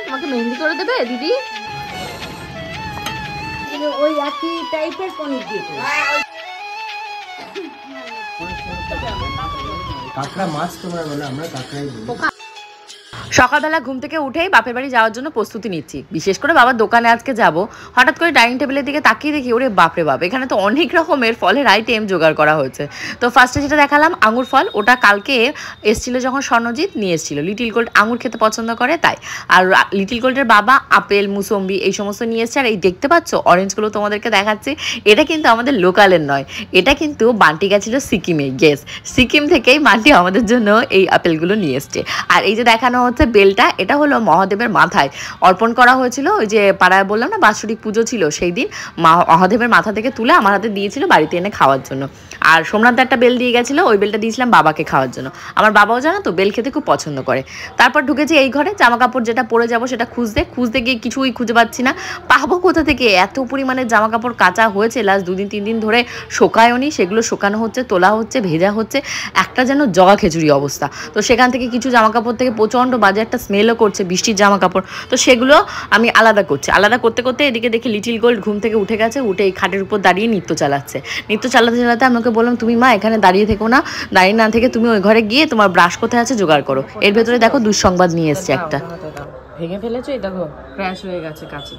তোমাকে মেহেন্দি করে দেবে দিদি? ওই একই টাইপের পনির দিয়ে কাঁকড়া মাছ তোমরা বলো, আমরা কাঁকড়াই বলি। সকালবেলা ঘুম থেকে উঠেই বাপের বাড়ি যাওয়ার জন্য প্রস্তুতি নিচ্ছি। বিশেষ করে বাবার দোকানে আজকে যাব। হঠাৎ করে ডাইনিং টেবিলের দিকে তাকিয়ে দেখি ওরে বাপরে বাপ, এখানে তো অনেক রকমের ফলের আইটেম জোগাড় করা হয়েছে। তো ফার্স্টে যেটা দেখালাম আঙুর ফল, ওটা কালকে এসছিল যখন স্বর্ণজিৎ নিয়ে এসেছিল। লিটিল গোল্ড আঙুর খেতে পছন্দ করে তাই। আর লিটিল গোল্ডের বাবা আপেল মুসম্বি এই সমস্ত নিয়ে এসছে। আর এই দেখতে পাচ্ছ অরেঞ্জগুলো তোমাদেরকে দেখাচ্ছি, এটা কিন্তু আমাদের লোকালের নয়, এটা কিন্তু বান্টি গেছিল সিকিমে। গেস সিকিম থেকেই বান্টি আমাদের জন্য এই আপেলগুলো নিয়ে এসছে। আর এই যে দেখানো হচ্ছে বেলটা, এটা হলো মহাদেবের মাথায় অর্পণ করা হয়েছিল। ওই যে পাড়ায় বললাম না বাৎসরিক পুজো ছিল, সেই দিন মহাদেবের মাথা থেকে তুলে আমার হাতে দিয়েছিল বাড়িতে এনে খাওয়ার জন্য। আর সোমনাথ একটা বেল দিয়ে গেছিলো, ওই বেলটা দিয়েছিলাম বাবাকে খাওয়ার জন্য। আমার বাবাও জানো তো বেল খেতে খুব পছন্দ করে। তারপর ঢুকেছি এই ঘরে, জামা কাপড় যেটা পরে যাবো সেটা খুঁজতে গিয়ে কিছুই খুঁজে পাচ্ছি না। পাবো কোথা থেকে? এত পরিমাণে জামা কাপড় কাচা হয়েছে লাস্ট 2-3 দিন ধরে, শোকায়নি। সেগুলো শোকানো হচ্ছে, তোলা হচ্ছে, ভেজা হচ্ছে, একটা যেন জগা খিচুড়ি অবস্থা। তো সেখান থেকে কিছু জামা কাপড় থেকে প্রচণ্ড বাজে একটা স্মেলও করছে, বৃষ্টির জামা কাপড়। তো সেগুলো আমি আলাদা করছি। আলাদা করতে করতে এদিকে দেখি লিটিল গোল্ড ঘুম থেকে উঠে গেছে, উঠে এই খাটের উপর দাঁড়িয়ে নৃত্য চালাচ্ছে। নৃত্য চালাতে আমাকে বললাম তুমি মা এখানে দাঁড়িয়ে থেকো না, দাঁড়িয়ে না থেকে তুমি ওই ঘরে গিয়ে তোমার ব্রাশ কোথায় আছে জোগাড় করো। এর ভেতরে দেখো দুঃসংবাদ নিয়ে এসছে একটা। ভেঙে ফেলেছো, এটা ক্র্যাশ হয়ে গেছে কাছে।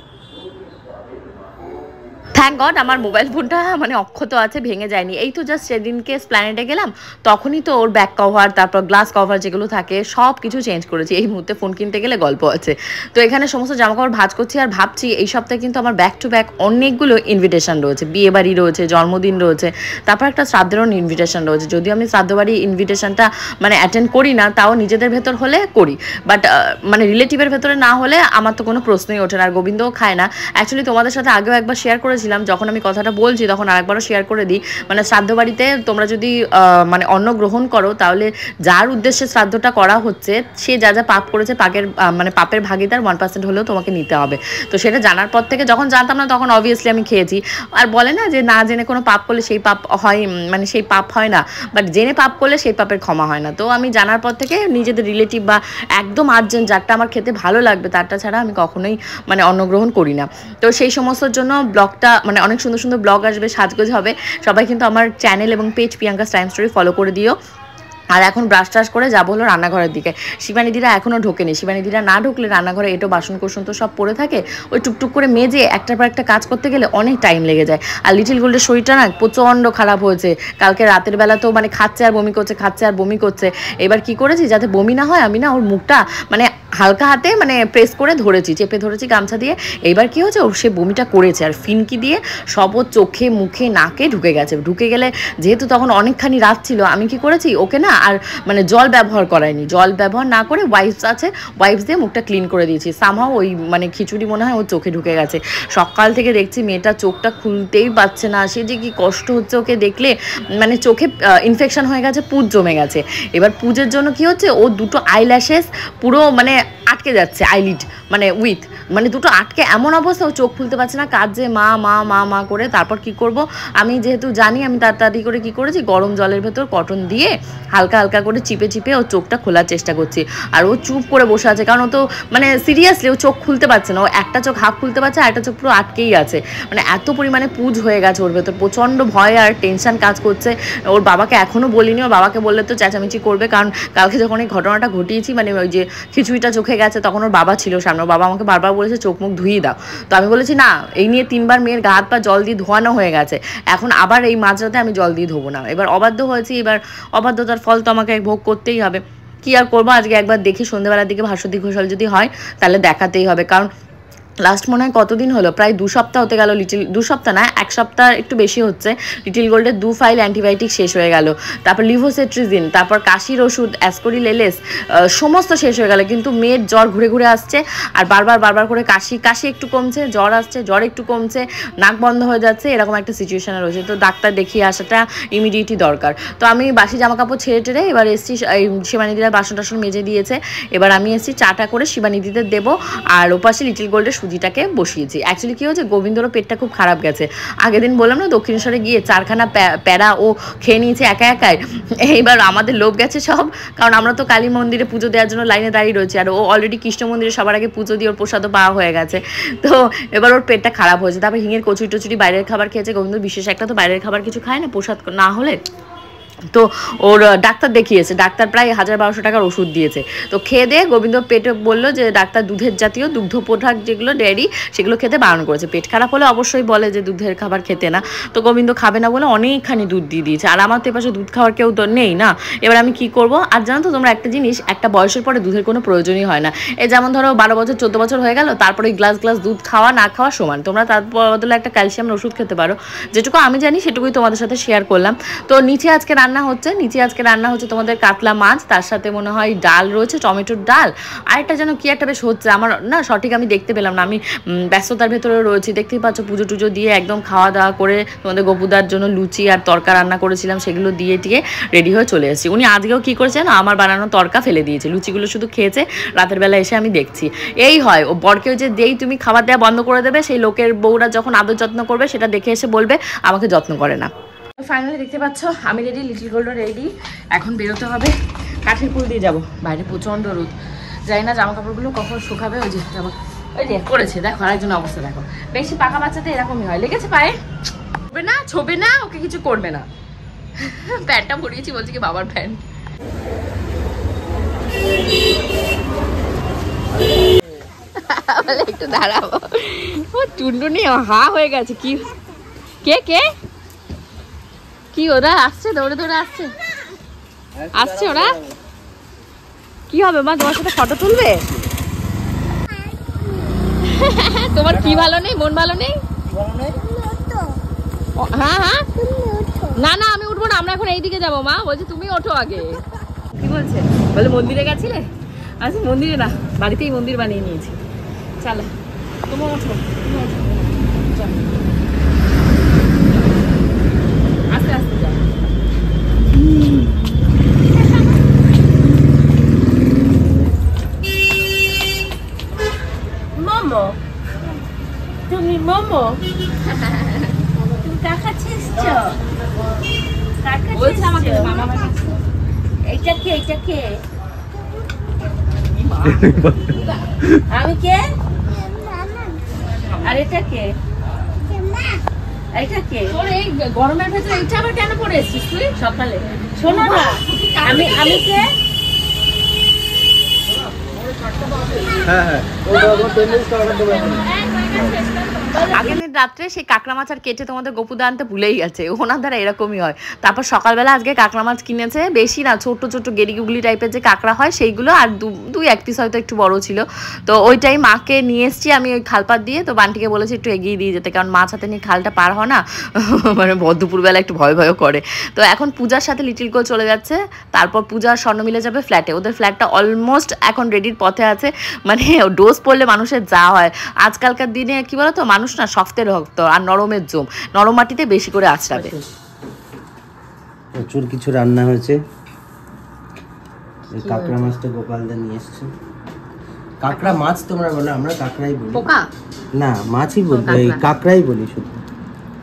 থ্যাংক গড আমার মোবাইল ফোনটা মানে অক্ষত আছে, ভেঙে যায়নি। এই তো জাস্ট সেদিনকে স্প্ল্যানেডে গেলাম, তখনই তো ওর ব্যাক কভার তারপর গ্লাস কভার যেগুলো থাকে সব কিছু চেঞ্জ করেছি। এই মুহূর্তে ফোন কিনতে গেলে গল্প আছে। তো এখানে সমস্ত জামাকাপড় ভাঁজ করছি আর ভাবছি এই সপ্তাহে কিন্তু আমার ব্যাক টু ব্যাক অনেকগুলো ইনভিটেশন রয়েছে। বিয়ে বাড়ি রয়েছে, জন্মদিন রয়েছে, তারপর একটা শ্রাদ্ধেরও ইনভিটেশন রয়েছে। যদিও আমি শ্রাদ্ধ বাড়ি ইনভিটেশনটা মানে অ্যাটেন্ড করি না, তাও নিজেদের ভেতর হলে করি, বাট মানে রিলেটিভের ভেতরে না হলে আমার তো কোনো প্রশ্নই ওঠে না। আর গোবিন্দও খায় না। অ্যাকচুয়ালি তোমাদের সাথে আগেও একবার শেয়ার করেছিলাম, যখন আমি কথাটা বলছি তখন আরেকবারও শেয়ার করে দিই। মানে শ্রাদ্ধ বাড়িতে তোমরা যদি মানে অন্ন গ্রহণ করো, তাহলে যার উদ্দেশ্যে শ্রাদ্ধটা করা হচ্ছে সে যা যা পাপ করেছে মানে পাপের ভাগিদার 1% হলেও তোমাকে নিতে হবে। তো সেটা জানার পর থেকে, যখন জানতাম না তখন অবভিয়াসলি আমি খেয়েছি। আর বলে না যে না জেনে কোনো পাপ করলে সেই পাপ হয়, মানে সেই পাপ হয় না, বাট জেনে পাপ করলে সেই পাপের ক্ষমা হয় না। তো আমি জানার পর থেকে নিজেদের রিলেটিভ বা একদম আর্জেন্ট যারটা আমার খেতে ভালো লাগবে তারটা ছাড়া আমি কখনোই মানে অন্ন গ্রহণ করি না। তো সেই সমস্তর জন্য ব্লগটা মানে অনেক সুন্দর সুন্দর ব্লগ আসবে, সাজগোজ হবে। সবাই কিন্তু আমার চ্যানেল এবং page Priyanka's time story follow করে দিও। আর এখন ব্রাশ ট্রাশ করে যাবো হলো রান্নাঘরের দিকে। শিবানীদিরা এখনও ঢোকেনি। শিবানীদিরা না ঢুকলে রান্নাঘরে এটো বাসন কোসন তো সব পড়ে থাকে, ওই টুকটুক করে মেজে একটার পর একটা কাজ করতে গেলে অনেক টাইম লেগে যায়। আর লিটিল গোল্ডের শরীরটা না প্রচণ্ড খারাপ হয়েছে। কালকে রাতের বেলা তো মানে খাচ্ছে আর বমি করছে, খাচ্ছে আর বমি করছে। এবার কি করেছি যাতে বমি না হয়, আমি না ওর মুখটা মানে হালকা হাতে মানে প্রেস করে ধরেছি, চেপে ধরেছি গামছা দিয়ে। এইবার কি হয়েছে, ওর সে বমিটা করেছে আর ফিনকি দিয়ে সব ওর চোখে মুখে নাকে ঢুকে গেছে। ঢুকে গেলে যেহেতু তখন অনেকখানি রাত ছিল, আমি কি করেছি ওকে না আর মানে জল ব্যবহার করায়নি, জল ব্যবহার না করে ওয়াইপস আছে, ওয়াইপস দিয়ে মুখটা ক্লিন করে দিয়েছি। সামহাও ওই মানে খিচুড়ি মনে হয় ওর চোখে ঢুকে গেছে। সকাল থেকে দেখছি মেয়েটা চোখটা খুলতেই পারছে না, সে যে কি কষ্ট হচ্ছে ওকে দেখলে। মানে চোখে ইনফেকশন হয়ে গেছে, পুজ জমে গেছে। এবার পুজের জন্য কি হচ্ছে, ও দুটো আইল্যাশেস পুরো মানে আটকে যাচ্ছে, আইলিড মানে মানে দুটো আটকে এমন অবস্থা ও চোখ খুলতে পারছে না, কাঁদছে মা মা মা মা করে। তারপর কি করব, আমি যেহেতু জানি, আমি তাড়াতাড়ি করে কি করেছি, গরম জলের ভেতর কটন দিয়ে হালকা হালকা করে চিপে চিপে ও চোখটা খোলার চেষ্টা করছি। আর ও চুপ করে বসে আছে, কারণ ও তো মানে সিরিয়াসলি ও চোখ খুলতে পারছে না। ও একটা চোখ হাফ খুলতে পারছে, আর একটা চোখ পুরো আটকেই আছে। মানে এত পরিমাণে পুজ হয়ে গেছে ওর ভেতর, প্রচণ্ড ভয় আর টেনশন কাজ করছে। ওর বাবাকে এখনও বলিনি, ওর বাবাকে বললে তো চেঁচামেচি করবে, কারণ কালকে যখন এই ঘটনাটা ঘটিয়েছি মানে ওই যে খিচুড়িটা চোখে গেছে, তখন ওর বাবা ছিল সামনে। ওর বাবা আমাকে বারবার বলেছে চোখ মুখ ধুইয়ে দাও। তো আমি বলেছি না, এই নিয়ে 3বার মেয়ের গা হাত পা জল দিয়ে ধোয়ানো হয়ে গেছে, এখন আবার এই মাঝরাতে আমি জল দিয়ে ধোবো না। এবার অবাধ্য হয়েছি, এবার অবাধ্যতার ফল তো আমাকে ভোগ করতেই হবে। কি আর করবো, আজকে একবার দেখি সন্ধ্যেবেলার দিকে ভাস্বতী ঘোষাল যদি হয় তাহলে দেখাতেই হবে। কারণ লাস্ট মনে হয় কতদিন হলো, প্রায় 2 সপ্তাহ হতে গেল, 2 সপ্তাহ না 1 সপ্তাহ একটু বেশি হচ্ছে। লিটিল গোল্ডের 2 ফাইল অ্যান্টিবায়োটিক শেষ হয়ে গেল, তারপর লিভোসেট্রিজিন, তারপর কাশির ওষুধ অ্যাসকোরিলেলেস সমস্ত শেষ হয়ে গেল। কিন্তু মেয়ের জ্বর ঘুরে ঘুরে আসছে, আর বারবার করে কাশি একটু কমছে, জ্বর আসছে, জ্বর একটু কমছে, নাক বন্ধ হয়ে যাচ্ছে, এরকম একটা সিচুয়েশনে রয়েছে। তো ডাক্তার দেখিয়ে আসাটা ইমিডিয়েটলি দরকার। তো আমি বাসি জামা কাপড় ছেড়ে টেরে এবার এসছি, শিবানীদিরা বাসন টাসন মেজে দিয়েছে। এবার আমি এসছি চাটা করে শিবানীদিদের দেবো, আর ওপাশে লিটিল গোল্ডের সুজিটাকে বসিয়েছি। অ্যাকচুয়ালি কি হয়েছে, গোবিন্দরও পেটটা খুব খারাপ গেছে। আগের দিন বললাম না দক্ষিণেশ্বরে গিয়ে 4খানা প্যারা ও খেয়ে নিয়েছে একা একাই। এইবার আমাদের লোভ গেছে সব, কারণ আমরা তো কালী মন্দিরে পুজো দেওয়ার জন্য লাইনে দাঁড়িয়ে রয়েছি, আর ও অলরেডি কৃষ্ণ মন্দিরে সবার আগে পুজো দিয়ে ওর প্রসাদও পাওয়া হয়ে গেছে। তো এবার ওর পেটটা খারাপ হয়েছে। তারপর হিঙের কচুরি টচুরি বাইরের খাবার খেয়েছে। গোবিন্দ বিশেষ একটা তো বাইরের খাবার কিছু খায় না প্রসাদ না হলে। তো ওর ডাক্তার দেখিয়েছে, ডাক্তার প্রায় 1000-1200 টাকার ওষুধ দিয়েছে। তো খেয়ে দিয়ে গোবিন্দ পেটে বললো যে ডাক্তার দুধের জাতীয় দুগ্ধ প্রোডাক্ট যেগুলো ডেয়ারি সেগুলো খেতে বারণ করেছে। পেট খারাপ হলে অবশ্যই বলে যে দুধের খাবার খেতে না। তো গোবিন্দ খাবে না বলে অনেকখানি দুধ দিয়ে দিয়েছে। আর আমার তো এপাশে দুধ খাওয়ার কেউ তো নেই না। এবার আমি কি করব? আর জানো তো তোমরা একটা জিনিস, একটা বয়সের পরে দুধের কোনো প্রয়োজনই হয় না। এই যেমন ধরো 12 বছর 14 বছর হয়ে গেল, তারপরে গ্লাস দুধ খাওয়া না খাওয়া সমান। তোমরা তার বদলে একটা ক্যালসিয়ামের ওষুধ খেতে পারো। যেটুকু আমি জানি সেটুকুই তোমাদের সাথে শেয়ার করলাম। তো নিচে আজকে রান্না হচ্ছে তোমাদের কাতলা মাছ, তার সাথে মনে হয় ডাল রয়েছে, টমেটোর ডাল, আর একটা যেন কি একটা বেশ হচ্ছে, আমার না সঠিক আমি দেখতে পেলাম না, আমি ব্যস্ততার ভেতরে রয়েছি। দেখতেই পাচ্ছ পুজো টুজো দিয়ে একদম খাওয়া দাওয়া করে তোমাদের গপুদার জন্য লুচি আর তরকা রান্না করেছিলাম, সেগুলো দিয়ে টিয়ে রেডি হয়ে চলে এসেছি। উনি আজকেও কি করেছেন, আমার বানানো তরকা ফেলে দিয়েছে, লুচিগুলো শুধু খেয়েছে। রাতের বেলা এসে আমি দেখছি এই হয়, ও বরকেও যে যেই তুমি খাবার দেওয়া বন্ধ করে দেবে, সেই লোকের বউরা যখন আদর যত্ন করবে সেটা দেখে এসে বলবে আমাকে যত্ন করে না। ফাইনালি দেখতে পাচ্ছ আমি রেডি, লিটল গোল্ডও রেডি। এখন বেরোতে হবে, কাঠের পুল দিয়ে যাবো। বাইরে প্রচণ্ড রোদ, জানি না জামা কাপড়গুলো কখন শুকাবে। ওই যে করেছে দেখো, আরেকজন অবস্থা দেখো। বেশি পাকা বাচ্চাতে এরকমই হয়, লেগেছে পায়ে, ছোবে না, ওকে কিছু করবে না। প্যান্টটা পরিয়েছি, বলছি কি বাবার প্যান্ট। একটু দাঁড়াবো, ও টুনটুনি হা হয়ে গেছে। কি কে কি ওরা আসছে, দৌড়ে আসছে ওরা। কি হবে মা, তোমার সাথে ফটো তুলবে? তোমার কি ভালো নেই, মন ভালো নেই? হ্যাঁ না আমি উঠবো না, আমরা এখন এইদিকে যাবো। মা বলছে তুমি ওঠো আগে। কি বলছে? বলে মন্দিরে গেছিলে? আচ্ছা মন্দিরে না, বাড়িতেই মন্দির বানিয়ে নিয়েছি। চলো তুমি ওঠো, আস্তে আস্তে যাও। মোমো, তুমি মোমো, তুমি কাকা ছেড়ছো? বলছে আমাকে মামা, এইটা কে? আমি কে? আর এটা কে? এইটা কে? তোর এই গরমের ভেতরে এইটা আবার কেন পরে এসেছিস তুই সকালে? শোনো না, আমি কে? আগের দিন রাত্রে সেই কাঁকড়া মাছ আর কেটে তোমাদের গপুদা আনতে ভুলেই গেছে। ওনার দ্বারা এরকমই হয়। তারপর সকালবেলা আজকে কাঁকড়া মাছ কিনেছে, বেশি না, ছোট ছোট গেরিগুগলি টাইপের যে কাঁকড়া হয় সেইগুলো, আর দুই এক পিস হয়তো একটু বড় ছিল। তো ওইটাই মাকে নিয়ে এসছি আমি ওই খালপাত দিয়ে। তো বান্টিকে বলেছি একটু এগিয়ে দিয়ে যেতে, কারণ মাছ হাতে নিয়ে খালটা পার হয় না, মানে দুপুরবেলা একটু ভয় করে। তো এখন পূজার সাথে লিটিল গোল চলে যাচ্ছে, তারপর পূজা স্বর্ণ মিলে যাবে ফ্ল্যাটে। ওদের ফ্ল্যাটটা অলমোস্ট এখন রেডির পথে আছে। মানে ডোজ পড়লে মানুষের যা হয় আজকালকার দিনে, কি বলতো, মানুষ না শক্তের ভক্ত আর নরমের জম, নরম মাটিতে বেশি করে আছড়াবে। প্রচুর কিছু রান্না হয়েছে। কাঁকড়া মাছটা গোপালদা নিয়ে এসছে। কাঁকড়া মাছ তোমরা বলো, আমরা কাঁকড়াই বলি। পোকা না, মাছই বলি, এই কাঁকড়াই বলি শুধু।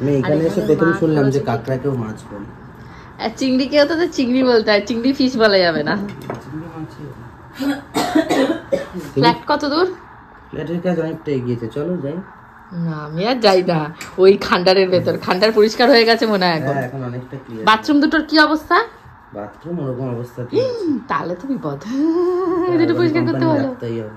আমি এখানে এসে প্রথম শুনলাম যে কাঁকড়াকেও মাছ বলে। আর চিংড়িকেও তো চিংড়ি বলতে হয়, চিংড়ি ফিশ বলা যাবে না। ফ্ল্যাট কত দূর? ফ্ল্যাটের কাজ অনেকটা এগিয়েছে, চলো যাই। না আমি আর যাই না, ওই খান্ডারের ভেতর। খান্ডার পরিষ্কার হয়ে গেছে মনে হয় এখন। এখন অনেকটা ক্লিয়ার। বাথরুম দুটোর কি অবস্থা? বাথরুম ওরকম অবস্থা, তাহলে তো বিপদ, দুটো পরিষ্কার করতে হলো। রাখতেই হবে।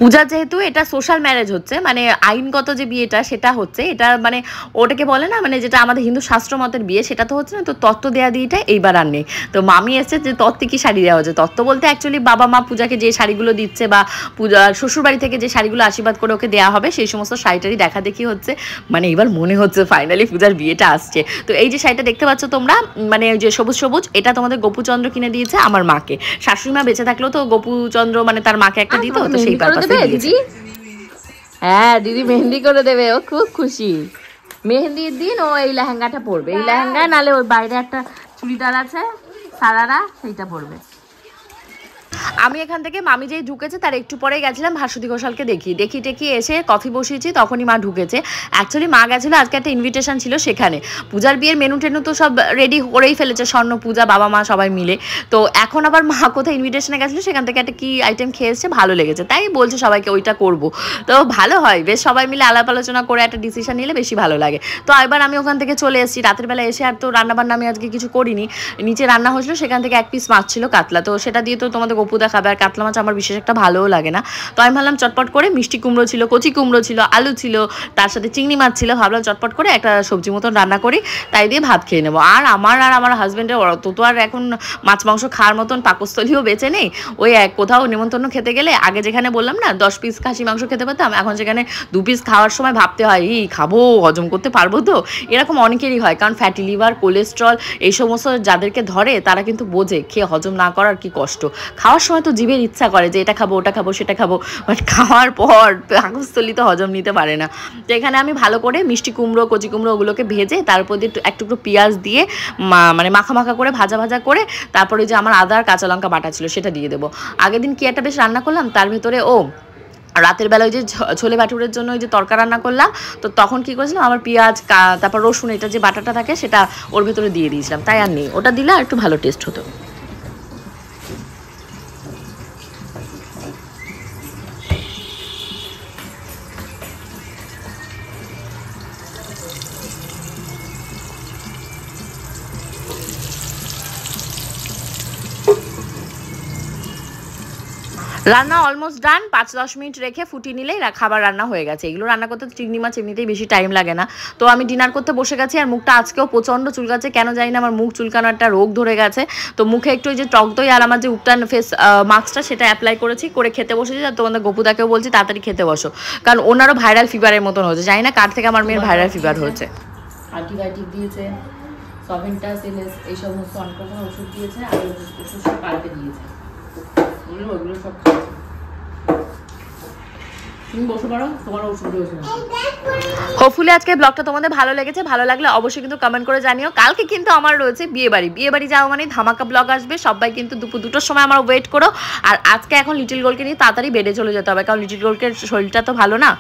পূজা যেহেতু এটা সোশ্যাল ম্যারেজ হচ্ছে, মানে আইনগত যে বিয়েটা সেটা হচ্ছে, এটা মানে ওটাকে বলে না, মানে যেটা আমাদের হিন্দু শাস্ত্র মতের বিয়ে সেটা তো হচ্ছে না। তো তত্ত্ব দেয়া দিয়েটা এইবার আর নেই। তো মামি এসছে যে তত্ত্বে কি শাড়ি দেওয়া হচ্ছে। তত্ত্ব বলতে অ্যাকচুয়ালি বাবা মা পূজাকে যে শাড়িগুলো দিচ্ছে, বা পূজা শ্বশুরবাড়ি থেকে যে শাড়িগুলো আশীর্বাদ করে ওকে দেওয়া হবে, সেই সমস্ত শাড়িটারই দেখা দেখি হচ্ছে। মানে এবার মনে হচ্ছে ফাইনালি পূজার বিয়েটা আসছে। তো এই যে শাড়িটা দেখতে পাচ্ছ তোমরা, মানে যে সবুজ সবুজ, এটা তোমাদের গপুচন্দ্র কিনে দিয়েছে আমার মাকে। শাশুড়ি মা বেঁচে থাকলেও তো গপুচন্দ্র মানে তার মাকে একটা দিত, তো সেই পারপাসে দিদি। হ্যাঁ দিদি মেহেন্দি করে দেবে, ও খুব খুশি। মেহেন্দির দিন ও এই লেহেঙ্গাটা পরবে, এই লেহেঙ্গা, নালে ওই বাইরে একটা চুড়িদার আছে সারারা, সেইটা পরবে। আমি এখান থেকে মামি যেই ঢুকেছে তার একটু পরেই গেছিলাম ভাস্বতী ঘোষালকে দেখি এসে কফি বসিয়েছি, তখনই মা ঢুকেছে। অ্যাকচুয়ালি মা গেছিলো আজকে একটা ইনভিটেশন ছিল সেখানে, পূজার বিয়ের মেনু টেনু তো সব রেডি করেই ফেলেছে স্বর্ণ পূজা বাবা মা সবাই মিলে। তো এখন আবার মা কোথায় ইনভিটেশনে গেছিলো, সেখান থেকে একটা কি আইটেম খেয়ে এসছে, ভালো লেগেছে, তাই বলছে সবাইকে ওইটা করব। তো ভালো হয়, বেশ সবাই মিলে আলাপ আলোচনা করে একটা ডিসিশন নিলে বেশি ভালো লাগে। তো এবার আমি ওখান থেকে চলে এসেছি, রাতের বেলা এসে আর তো রান্নাবান্না আমি আজকে কিছু করিনি। নিচে রান্না হয়েছিল, সেখান থেকে এক পিস মাছ ছিল কাতলা, তো সেটা দিয়ে তো তোমাদের গপুদা খাবে, আর কাতলা মাছ আমার বিশেষ একটা ভালোও লাগে না। তো আমি ভাবলাম চটপট করে মিষ্টি কুমড়ো ছিল, কচি কুমড়ো ছিল, আলু ছিল, তার সাথে চিংড়ি মাছ ছিল, ভাবলাম চটপট করে একটা সবজি মতন রান্না করি, তাই দিয়ে ভাত খেয়ে নেবো। আর আমার হাজব্যান্ডের অত তো আর এখন মাছ মাংস খাওয়ার মতন পাকস্থলীও বেঁচে নেই। ওই কোথাও নিমন্ত্রণ খেতে গেলে আগে যেখানে বললাম না 10 পিস খাসি মাংস খেতে পারতাম, এখন সেখানে 2 পিস খাওয়ার সময় ভাবতে হয় খাবো, হজম করতে পারবো তো, এরকম অনেকেরই হয়। কারণ ফ্যাটি লিভার, কোলেস্ট্রল এই সমস্ত যাদেরকে ধরে তারা কিন্তু বোঝে খেয়ে হজম না করার কি কষ্ট। খাওয়ার সময় তো জীবের ইচ্ছা করে যে এটা খাবো ওটা খাবো সেটা খাবো, বাট খাওয়ার পর পাকস্থলী তো হজম নিতে পারে না। তো এখানে আমি ভালো করে মিষ্টি কুমড়ো, কচি কুমড়ো ওগুলোকে ভেজে তারপর দিয়ে একটু পেঁয়াজ দিয়ে মানে মাখা করে ভাজা করে তারপরে যে আমার আদা আর কাঁচা লঙ্কা বাটা ছিল সেটা দিয়ে দেবো। আগের দিন কি একটা বেশ রান্না করলাম, তার ভেতরে রাতের বেলা ওই যে ছোলে ভাটুরের জন্য ওই যে তরকা রান্না করলাম, তো তখন কি করেছিলাম আমার পেঁয়াজ তারপর রসুন এটা যে বাটাটা থাকে সেটা ওর ভেতরে দিয়ে দিয়েছিলাম, তাই আর নেই, ওটা দিলে আর একটু ভালো টেস্ট হতো। রান্না অলমোস্ট ডান, 5-10 মিনিট রেখে ফুটিয়ে নিলেই খাবার রান্না হয়ে গেছে। এগুলো রান্না করতে চিংড়ি মাছ এমনিতেই বেশি টাইম লাগে না। তো আমি ডিনার করতে বসে গেছি, আর মুখটা আজকেও প্রচণ্ড চুলকাচ্ছে, কেন জানি না, আমার মুখ চুলকানো একটা রোগ ধরে গেছে। তো মুখে একটু ওই যে টক দই আর আমার যে উপটান ফেস মাস্কটা সেটা অ্যাপ্লাই করেছি, করে খেতে বসেছি। আর তোমাদের গপুদাকেও বলছি তাড়াতাড়ি খেতে বসো, কারণ ওনারও ভাইরাল ফিভারের মতন হচ্ছে, জানি না কার থেকে আমার মেয়ের ভাইরাল ফিভার হচ্ছে। অ্যান্টিবায়োটিক দিয়েছে, সভেন্টাস এলএস এই সমস্ত অনেক রকম ওষুধ দিয়েছে, আর ওষুধ সব পাল্টে দিয়েছে, ওগুলো সব খাচ্ছে। তুমি বসে পারো, তোমার ওষুধ দিয়েছে। হোপফুলি আজকে ব্লগটা তোমাদের ভালো লেগেছে, ভালো লাগলে অবশ্যই কিন্তু কমেন্ট করে জানিও। কালকে কিন্তু আমার রয়েছে বিয়ে বাড়ি যাওয়া মানে ধামাকা ব্লগ আসবে, সবাই কিন্তু দুপুর 2টোর সময় আমার ওয়েট করো। আর আজকে এখন লিটিল গোলকে নিয়ে তাড়াতাড়ি বেডে চলে যেতে হবে, কারণ লিটিল গোলকের শরীরটা তো ভালো না।